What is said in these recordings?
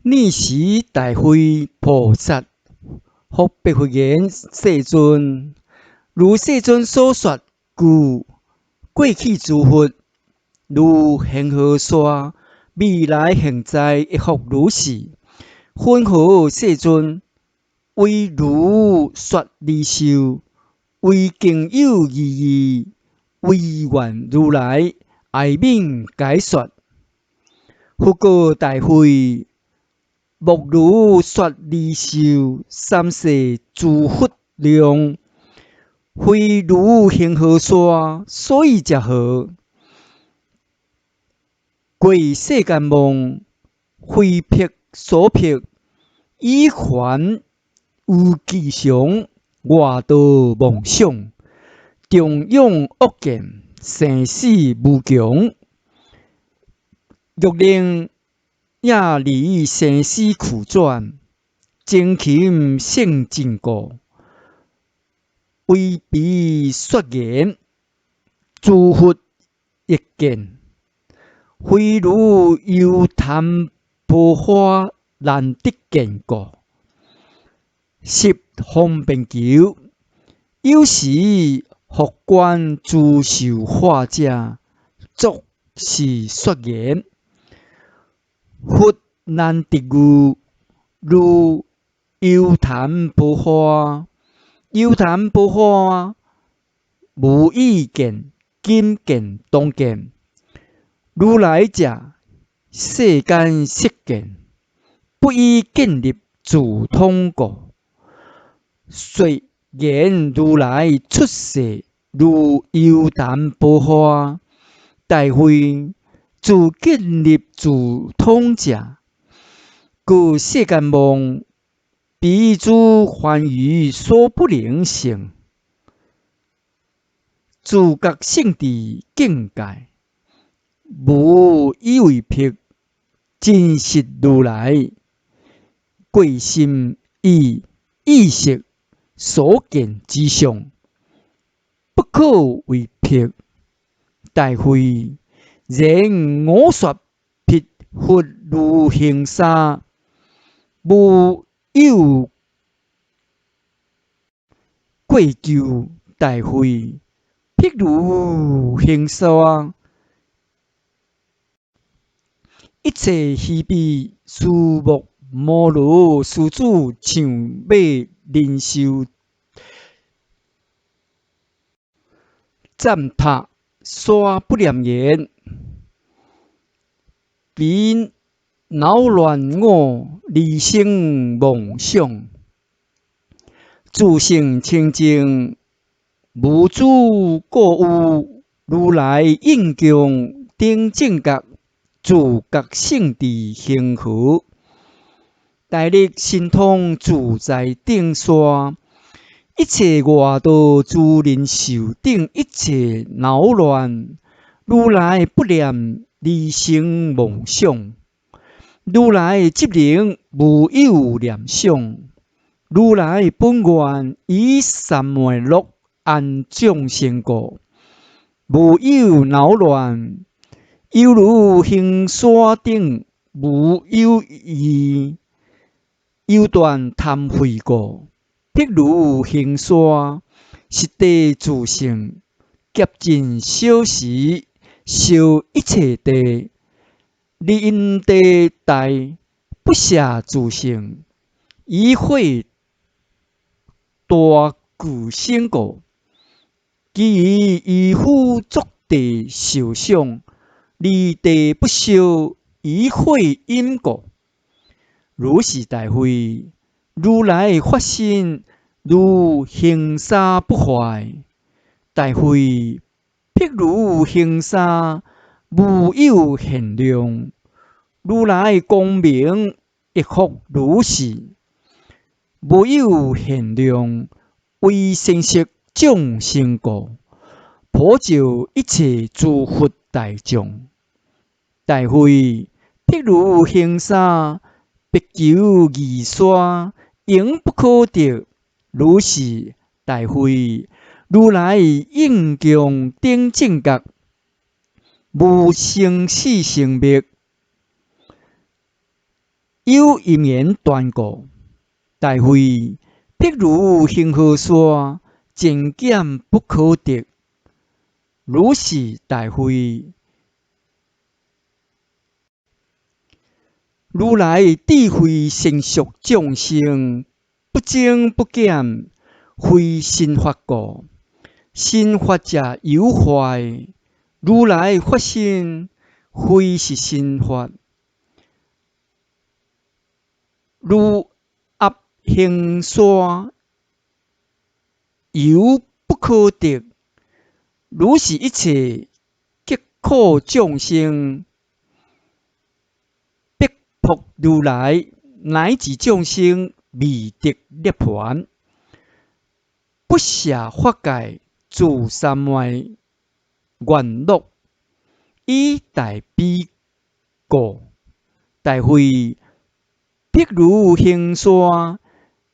逆时大会菩萨，复白佛言：世尊，如世尊所说，故过去诸佛如恒河沙，未来现在亦复如是。云何世尊？为如说离受，为经有意义，为愿如来哀悯解说。复告大会，莫如说离受，三世诸佛量，非如恒河沙，所以者何？过世间梦，非辟所辟，以还有吉祥，外道梦想，中庸恶见，生死无穷。欲令也离生死苦转，精勤胜尽过，为彼说言，诸佛亦见。非如幽潭波花，难得见过。十方便求，有时复观诸受化者，作是说言：佛难得遇，如幽潭波花。幽潭波花，无意见，今见当见。如来者，世间色见，不依建立自通过。虽言如来出世如幽潭波花，大会自建立自通者，故世间梦，彼诸凡愚所不能成。自觉圣智境界，无以为辟，真实如来，过心意意识所见之相，不可为辟。大会然我说辟佛如行沙，无有过旧。大会辟如行沙，一切虚悲，树木摩罗狮子像马忍受践踏，沙不念言，彼恼乱我，离生妄想。自性清净，无主过有，如来应供顶正觉，自觉圣智恒河，大力神通自在顶山。一切外道自忍受顶一切恼乱，如来不念离生妄想。如来即能无有念想，如来本愿以三昧乐安众生故，无有恼乱，犹如行沙顶，无有异，犹断贪恚故。譬如行沙，实地自性，劫尽小时，烧一切地，离因地大，不舍自性，以火大具身故。其余依夫作地受想，离地不烧，以火因故。如是大会，如来发心，如行沙不坏。大会譬如行沙，无有限量。如来光明亦复如是，无有限量，为成实众生故，普照一切诸佛大众。大会譬如行沙，别求二沙，永不可得。如是大会，如来应供顶正觉，无生死生灭，有一言断过，大会譬如恒河沙，渐减不可得。如是大会，如来智慧成熟众生，不增不减，非心法故。心法者有坏，如来法身非是心法。如压行沙，犹不可得。如是一切极苦众生，逼迫如来，乃至众生未得涅槃，不舍法界，自三昧愿乐，以大悲故。大会譬如行沙，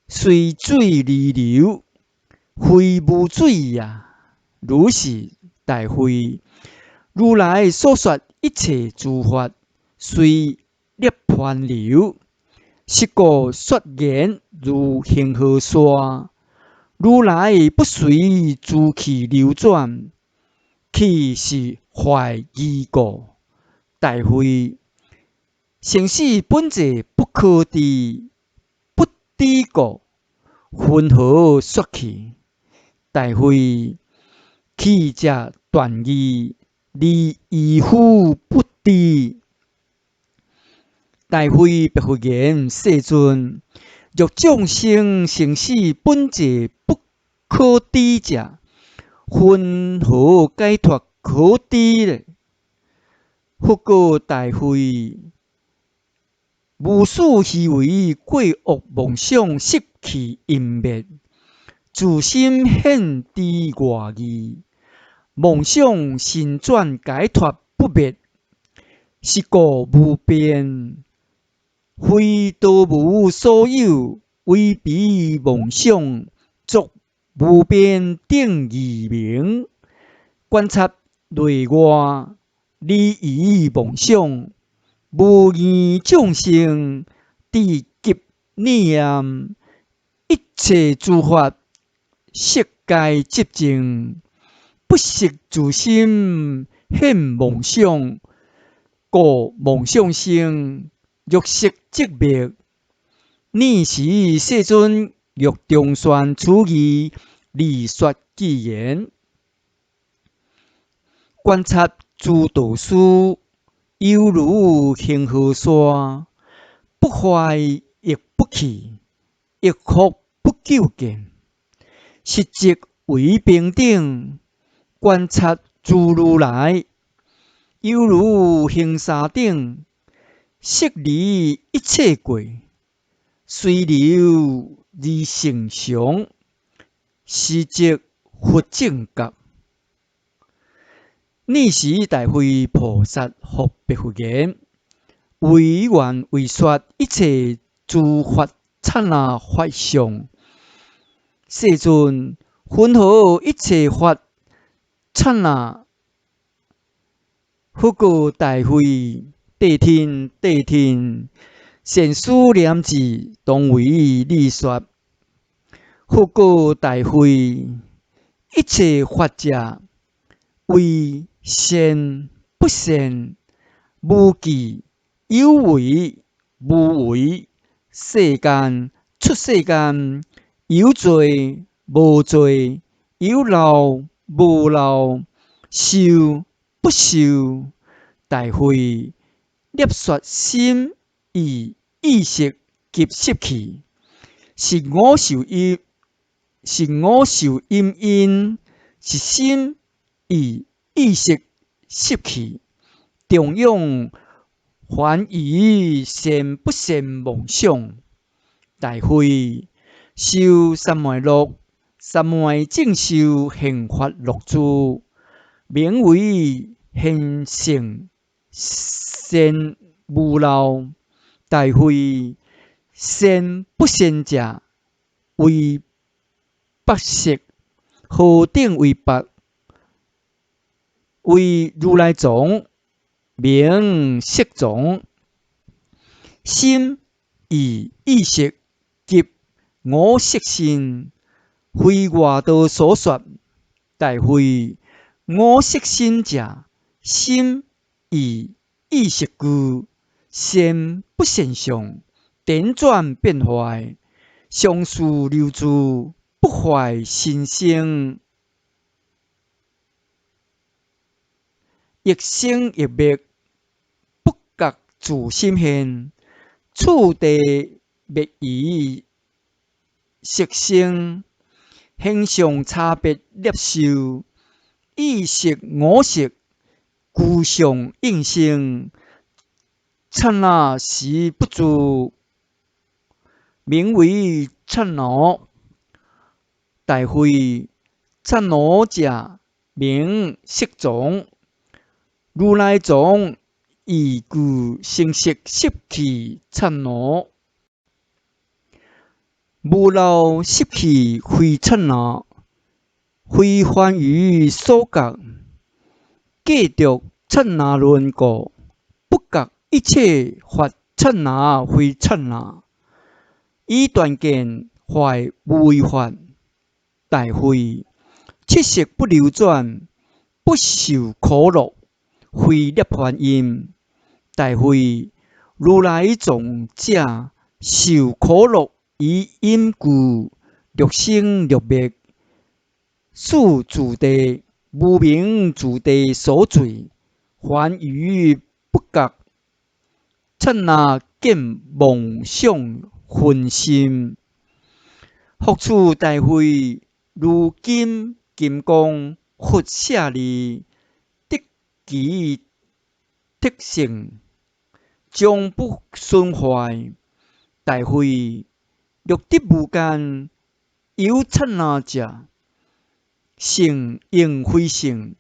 随水而流，非无水也。如是大会，如来所说一切诸法，随涅槃流。是故说言如恒河沙，如来不随诸气流转，气是坏义故。大会生死本质不可知，不知故，云何说气？大会气者断义，离义乎不知。大会白佛言：世尊，若众生生死本质不可知者，云何解脱可知呢？佛告大会：无数虚伪过恶妄想，习气淫灭，自心显知外义。梦想心转解脱不灭，是故无边。非道无所有，唯彼梦想，作无边定义名。观察内外，离疑梦想，无疑众生，地极念。一切诸法，悉皆寂静，不识自心，显梦想，故梦想生。若识即灭，尔时世尊欲中宣此义，离说偈言：观察诸道师，犹如恒河沙，不坏亦不去，亦复不究竟。实则为平等。观察诸如来，犹如恒沙顶，悉离一切过，随流而成常。实则佛正觉。尔时大会菩萨复白佛言：为愿为说一切诸法刹那法相。世尊，云何一切法刹那？佛告大会：谛听，谛听，善思念智，当为你说。佛告大会：一切法者，为善不善，无记有为无为，世间出世间，有罪无罪，有漏无漏，受不受。大会涅说心意意识及习气，是我受因，是心意意识习气，中庸还以善不善妄想。大会修三昧乐，三昧正修行法乐主，名为显性善无漏。大会善不善者，为白色，何等为白？为如来藏，名色藏。心以意识及我识心，非外道所说。大会我识心者，心以意识故，先不现象，颠转变坏，常事留住，不坏心性。一生一灭，不觉自心现，此地灭于色性，形象差别摄受，意识我识，互相应性，刹那时不住，名为刹那。大会刹那者，名色藏。如来藏以故成色摄气刹那，无漏摄气非刹那，非凡于所觉，计着刹那论故，不觉一切法刹那非刹那，以断见坏无为法。大会七识不流转，不受苦乐，非涅槃因。大会如来藏者受苦乐以因故，六生六灭，属自地无明自地所罪，凡于不觉，刹那见妄想分心。复此大会如金刚佛舍利，得其特性，终不损坏。大会六得无间，有刹那者，性应非性，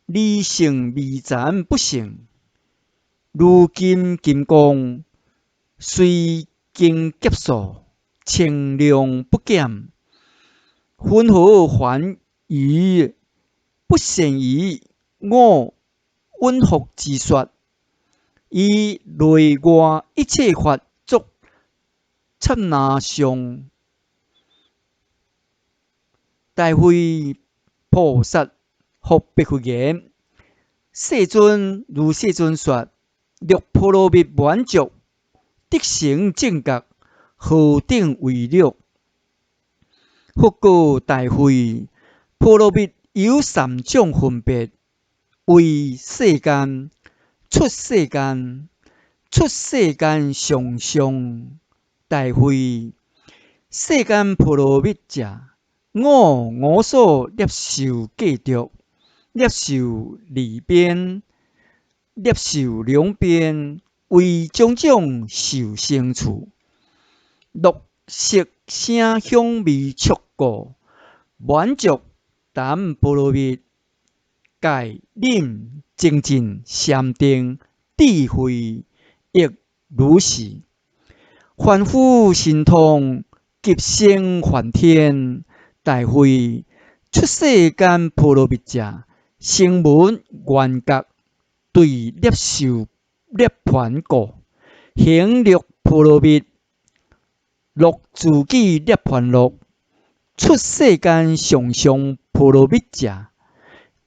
理性未残不性。如金刚虽经劫数，清亮不减，分合还于不善于我允福之说，以内外一切法作刹那相。大会菩萨复白佛言：世尊如世尊说，若波罗蜜满足，得成正觉，何等为乐？复告大会：波罗蜜有三种分别，为世间、出世间、出世间上上。大会世间波罗蜜者，我所摄受计着，摄受利边，摄受两边，为种种受生处，乐色声香味触故，满足谈波罗蜜，戒忍精进禅定智慧，亦如是。凡夫心通，极生梵天。大会出世间波罗蜜者，声闻缘觉，对摄受涅槃故，行六波罗蜜，乐自己涅槃乐。出世间上上波罗蜜者，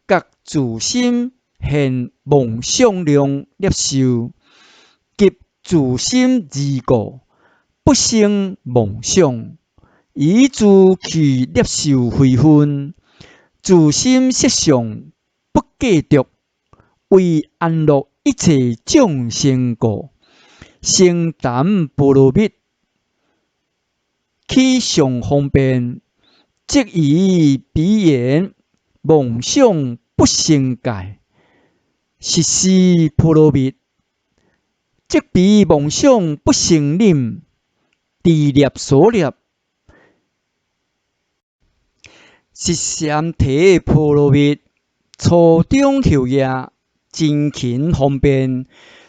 觉自心现妄想量摄受，及自心而故，不生妄想，以自去摄受非分，自心色相不计着，为安乐一切众生故，成谈波罗蜜，起上方便，即以彼言妄想不生界，实是波罗蜜。即彼妄想不生忍，自念所念，是三体波罗蜜。初中后夜，精勤方便，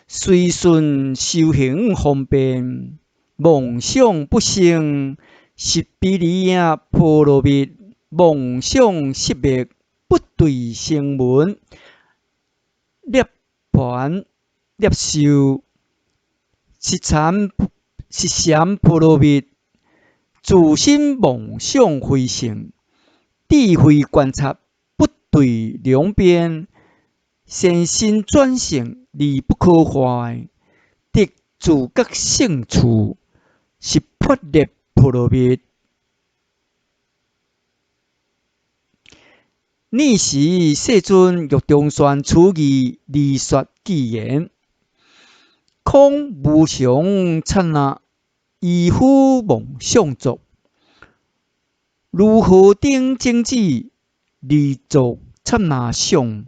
随顺修行方便，妄想不生，是彼利亚波罗蜜。妄想熄灭，不对声闻，涅槃摄受，是禅实相波罗蜜，自心妄想非性，智慧观察不对两边，先心转性而不可坏，得自觉性处，是破裂波罗蜜。尔时世尊欲中宣此义而说偈言：空无常刹那，依夫妄想作。如何定正知而作刹那相？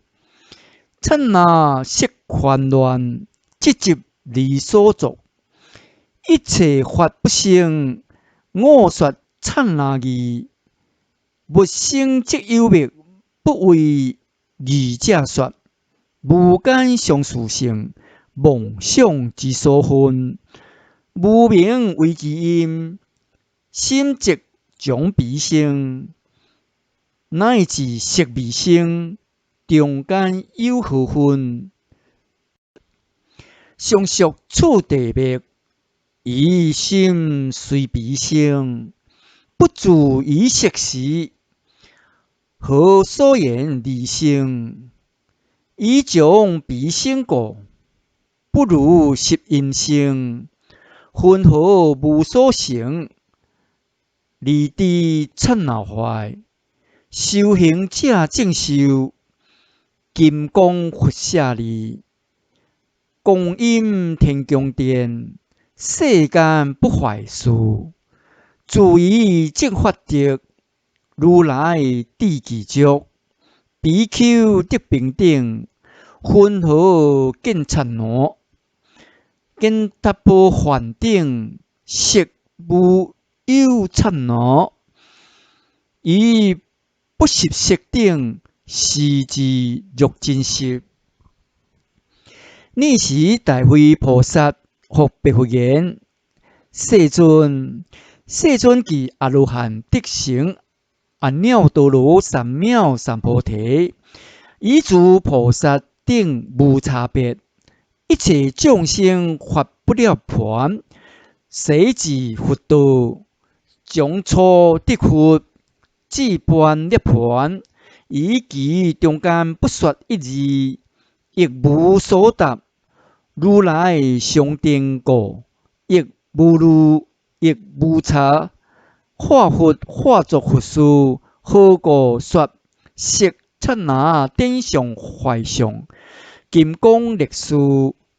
刹那色烦乱，即执离所作。一切法不生，我说刹那义。物生即有灭，不为二者说。无间相殊性，妄想之所分。无明为其因，心即将彼生。乃至色未生，中间有何分？相续处地灭，以心随彼生。不住于色时，何所言离生？以将彼生故，不如实因生。分合无所成，离知刹那坏。修行者正修，金刚佛舍利。光阴天宫殿，世间不坏事。自以正法得，如来智具足。比丘得平等，分合见刹那。见达波梵顶，色无有刹那。以不实色顶，视之若真实。尔时大慧菩萨复白佛言：世尊，世尊具阿罗汉德成，阿耨多罗三藐三菩提，以诸菩萨等无差别，一切众生发不了盘，谁知佛道，将初得佛，至般涅盘，以其中间不说一字，亦无所答。如来常定故，亦无路，亦无差。化佛化作佛事，何故说色刹那顶上坏相？金刚力士，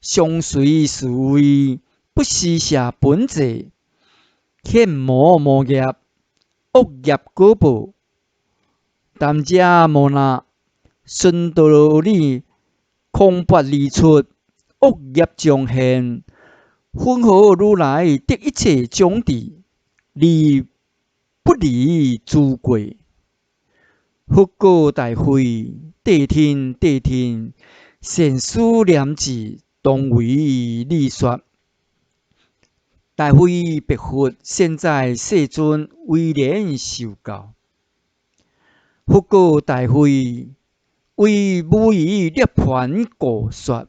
相随事位，不施舍本质。欠魔魔业，恶业果报。担遮摩那，顺道理，空拔而出。恶业将现，分合如来得一切种智，离不离诸过。佛告大慧：谛听，谛听！善思念智，当为你说。大慧白佛：现在世尊威廉受教。佛告大慧：为无余涅盘故说。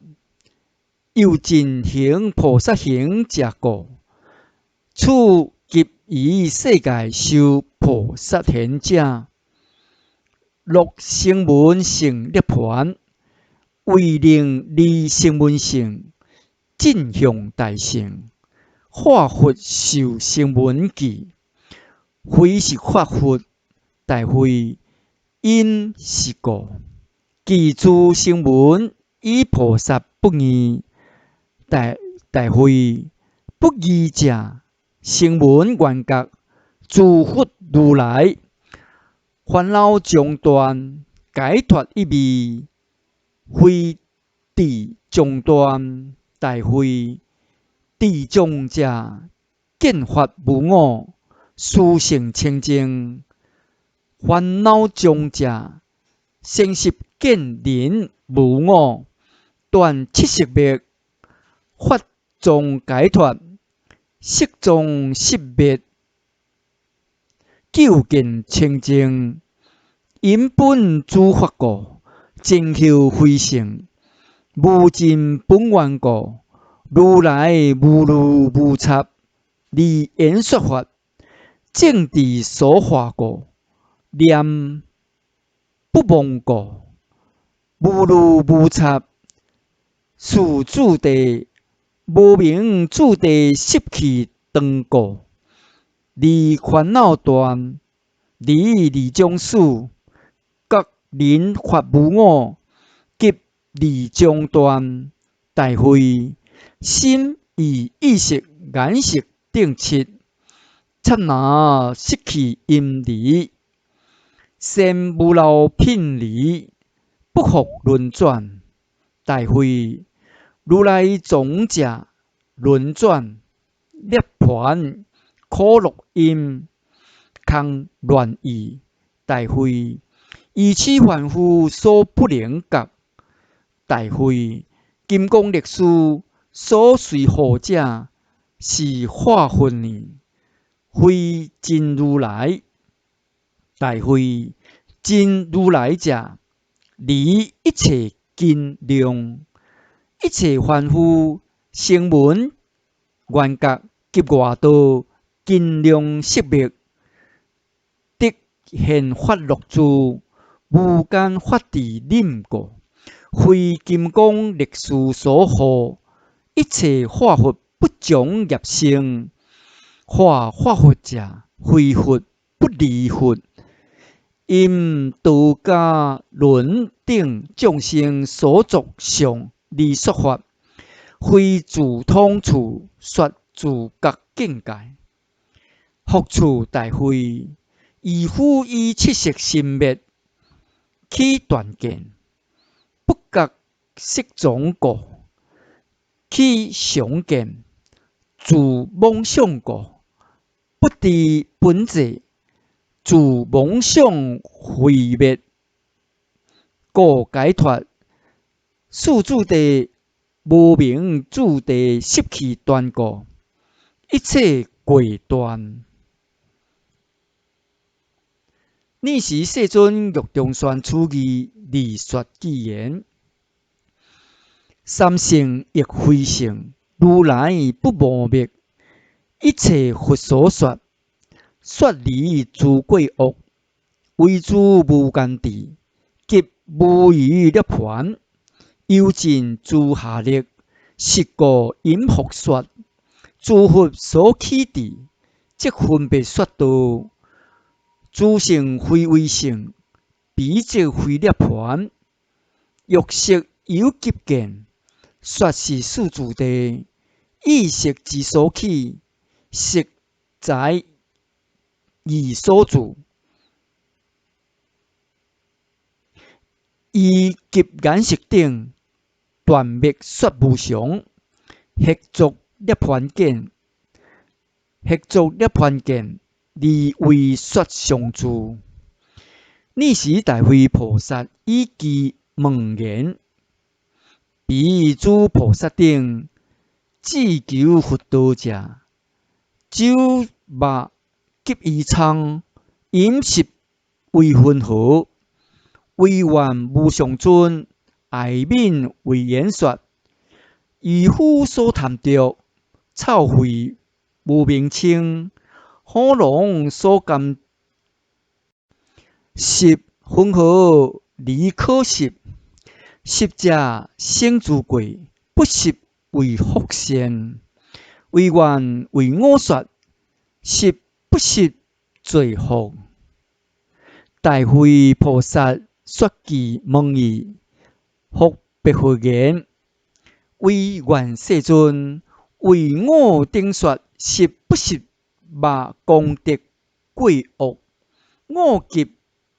又尽行菩萨行者故，此即于世界修菩萨行者。若声闻成涅盘，为令离声闻性，尽向大乘。化佛受声闻记，非是化佛。大慧因是故，记诸声闻以菩萨不异。大慧不异者，声闻缘觉，自佛如来。烦恼将断，解脱一味，非智将断。大慧智障者，见法无我，殊胜清净。烦恼障者，生习见人无我，断七识灭。法中解脱，色中识灭，究竟清净。因本诸法故，真修非成。无尽本愿故，如来无路无差。理言说法，正治所化故，念不忘故，无路无插，事主地，无明主地习气断故，离烦恼断，离将事，各人法无我，及离将断，大会心以意识眼识定七，刹那失去因离，先无漏品离，不复轮转，大会如来总者轮转涅槃可乐因，空乱意，大会以此凡夫所不能觉，大会金刚历史所随护者是化分呢，非真如来。大会真如来者，离一切根量，一切凡夫声闻缘觉及外道根量识灭，得现法乐住，无间法地任故，非金刚历史所护，一切化佛不将业生，化佛者非佛不离佛，因道家轮等众生所作上离说法，非自通处说自觉境界，复处大会，以夫以七识心灭，起断见，不觉识总故，起常见，自妄想故，不知本质，自妄想毁灭，故解脱，事主地无明主地习气断故，一切过断。尔时世尊欲中宣此义，理说偈言：三性亦非性，如来不磨灭，一切佛所说，说离诸过恶，为诸无间地，及无余涅槃，幽尽诸下力，是故因复说。诸佛所起地，即分别说道。诸性非为性，彼即非涅槃。欲识有极见，说是世主地，意识之所起，识在义所住。以及眼识等断灭说无常，合作涅槃见，合作涅槃见，离为说常住。尔时大慧菩萨以其问言：彼诸菩萨等，自求佛道者，酒肉及衣苍，饮食为云何？为愿无上尊，爱悯为言说。渔夫所贪着，臭秽无名称，火龙所甘食，云何离可食？食者生自贵，不食为福善。为愿为我说，食不食罪福。大慧菩萨说偈问义，复白佛言：为愿世尊，为我等说，食不食肉功德过恶。我及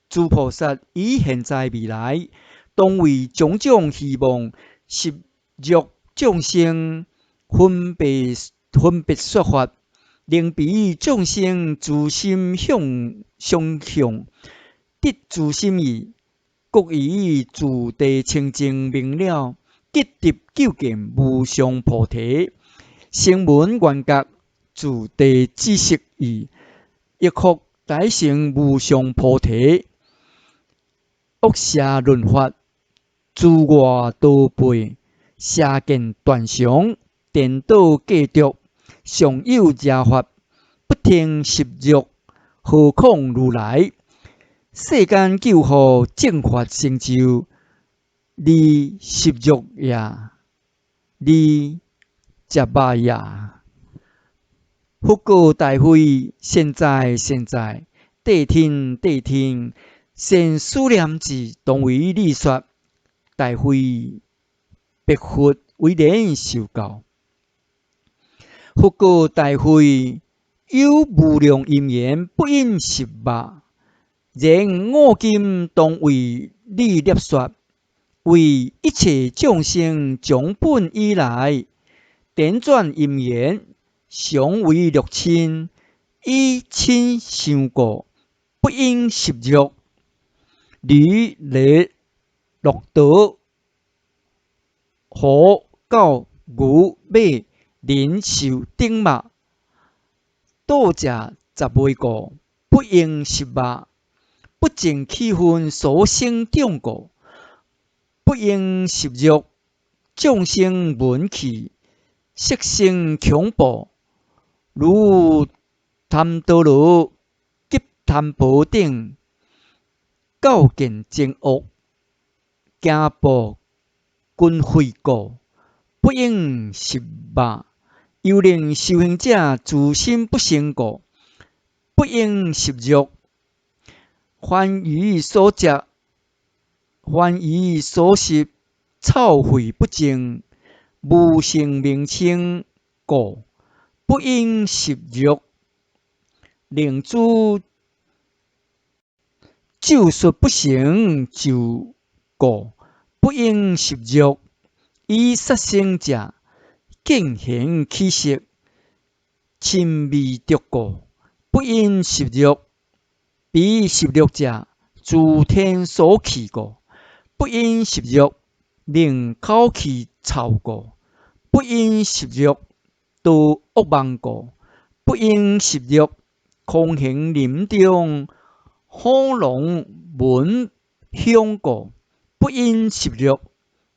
诸菩萨以现在未来，当为种种希望，摄入众生，分别说法，令彼众生自心相向，得自心意，故以自地清净明了，结得究竟无上菩提。声闻缘觉，自地知识义，亦复大成无上菩提。恶邪论法，自我道背，邪见断常，颠倒计着，尚有邪法，不听习欲，何况如来？世间救护正法成就，离习欲也，离邪法也。佛告大会：现在，谛听，先思念之，当为利说。大会白佛为人受教。佛告大会：有无量因缘，不应习法。然我今当为你列说，为一切众生从本以来，点转因缘，常为六亲，以亲相故，不应习欲。驴、驴、骆驼、虎、狗、牛、马，人受顶马，倒食杂味故，不应习马。不净气分所生众故，不应习欲。众生闻气，色身恐怖，如贪多罗、急贪婆等，构见奸恶，惊怖军费故，不应习马。又令修行者自心不胜故，不应习欲。凡于所食，凡于所食，臭秽不净，无性名称故，不应习欲。令诸咒术不成就故，不应习欲。以杀生者，见贤起色，亲味着故，不应习欲。彼习欲者，自天所起故，不应习欲。令口气臭故，不应习欲。堕恶梦故，不应习欲。空行林中，火龙闻香故，不应习欲。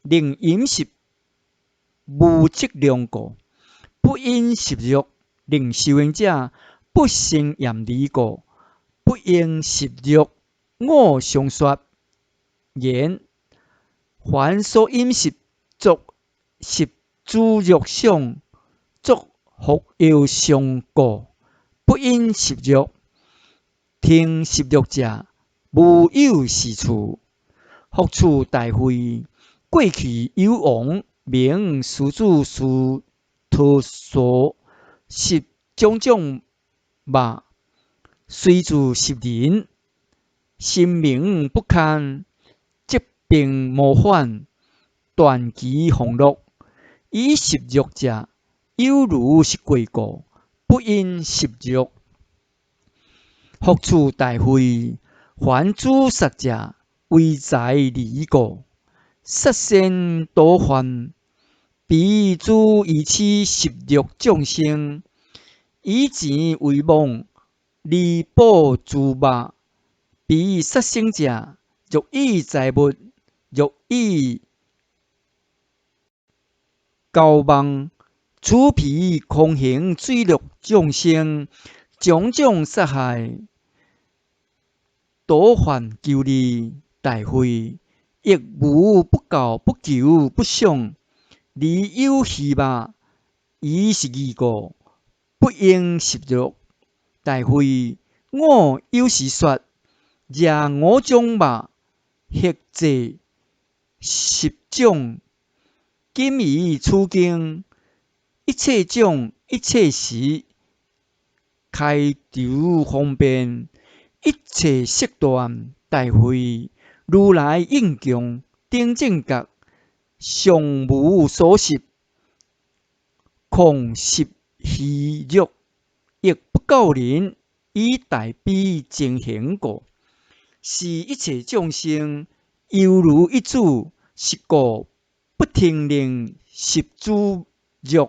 令饮食无质量故，不应习欲。令修行者不生厌离故，不应习欲。我常说言：凡所饮食，作习诸欲想，作服药相故，不应习欲。听习欲者，无有是处。复处大会，过去有王名施主师托所习种种物，随自习人，心明不堪，疾病魔患，断其欢乐。以习欲者，有如是过故，不应习欲。复处大会，凡诸杀者，为财离故，杀生多患。彼诸以此习欲众生，以钱为梦，离补诸物。彼杀生者，欲以财物，欲以交梦，此彼空行坠落众生，种种杀害，多患救利。大会亦无不教不求不想，离有希望，以是义故，不应习欲。大会我有时说：若我种物，或者十种，今以此经，一切种一切时，开除方便，一切色断。大会如来应供顶正觉，尚无所习，恐习虚欲，亦不教人，以大悲精行故。是一切众生犹如一子，是故不听令习诸欲，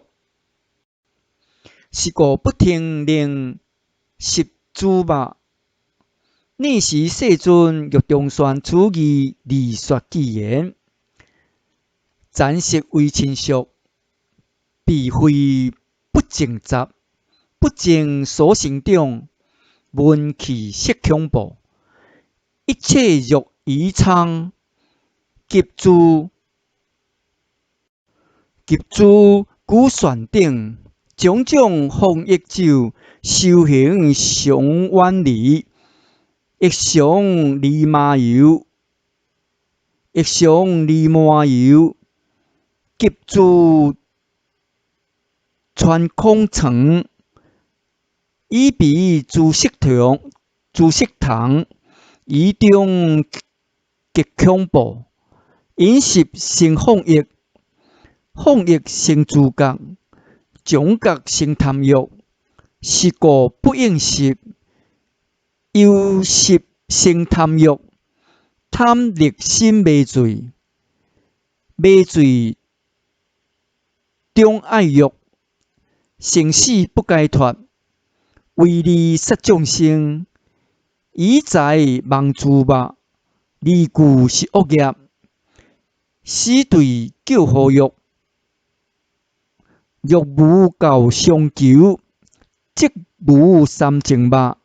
是故不听令习诸物。那时世尊欲中宣此义，离说偈言：暂时为亲属，必非不净杂，不净所成长，闻气色恐怖，一切欲宜昌，急诸古船顶，种种风益酒，修行常远离，亦常离麻油，急诸穿空层，以彼诸色堂，以中极恐怖，饮食生放逸，放逸生诸觉，种觉生贪欲，是故不应食。由食生贪欲，贪力心迷罪，迷罪中爱欲，生死不解脱，为利杀众生，以财忘诸物，离故是恶业，死对救护欲，欲无教相求，即无三净物。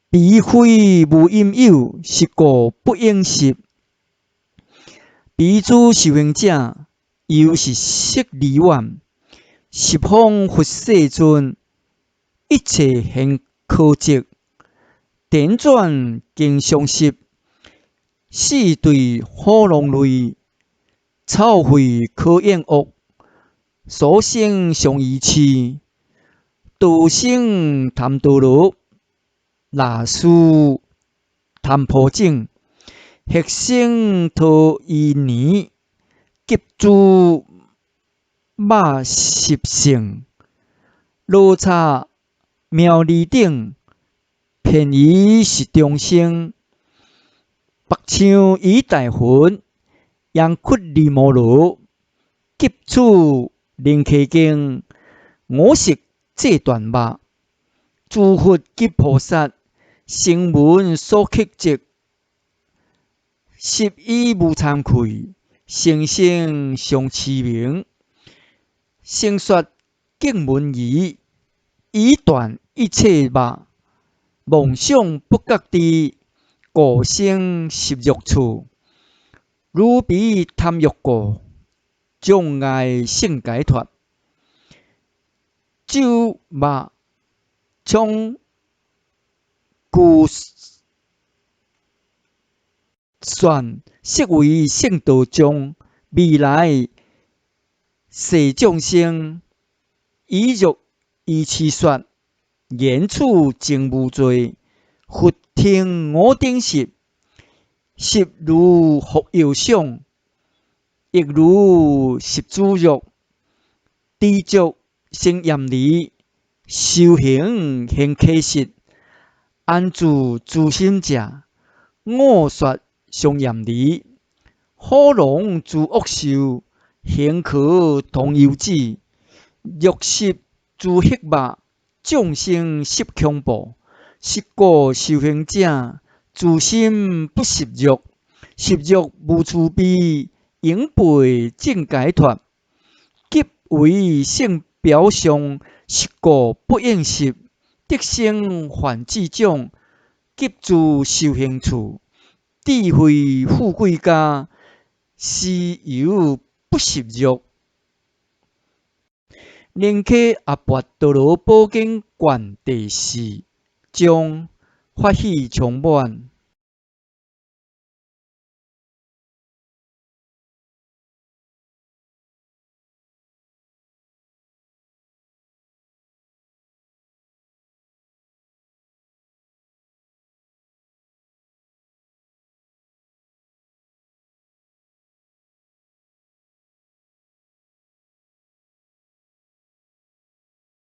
彼非无因有，是故不应食。彼诸修行者，由是色离怨，十方佛世尊，一切现可值，点转经常习，四对火龙类，草会可厌恶，所生相依痴，道生贪多罗。那书谈破镜，学生托一年，急诸马习性，罗刹妙利顶，便宜是众生，白枪以大魂，杨屈离摩罗，急处灵气经，我食这段物，诸佛及菩萨。声闻所克责，实以无惭愧，生生相持名。声说敬闻仪，以断一切物，妄想不觉知，故生十欲处。如彼贪欲故，障碍性解脱。酒物从故算色为圣道中，未来世众生，以欲以持说，言处净无罪。佛听我顶食，食如复有想，亦如食猪肉，知足生厌离，修行现稽实。安住诸心者，我说相厌离，火龙诸恶兽，行可同游子，欲食诸黑物，众生习恐怖。是故修行者，自心不食欲，食欲无慈悲，应背正解脱，急为性表象，是故不应食。得生梵志种，急住修行处，智慧富贵家，是由不食欲。宁可阿跋多罗宝经卷第4章，法喜充满。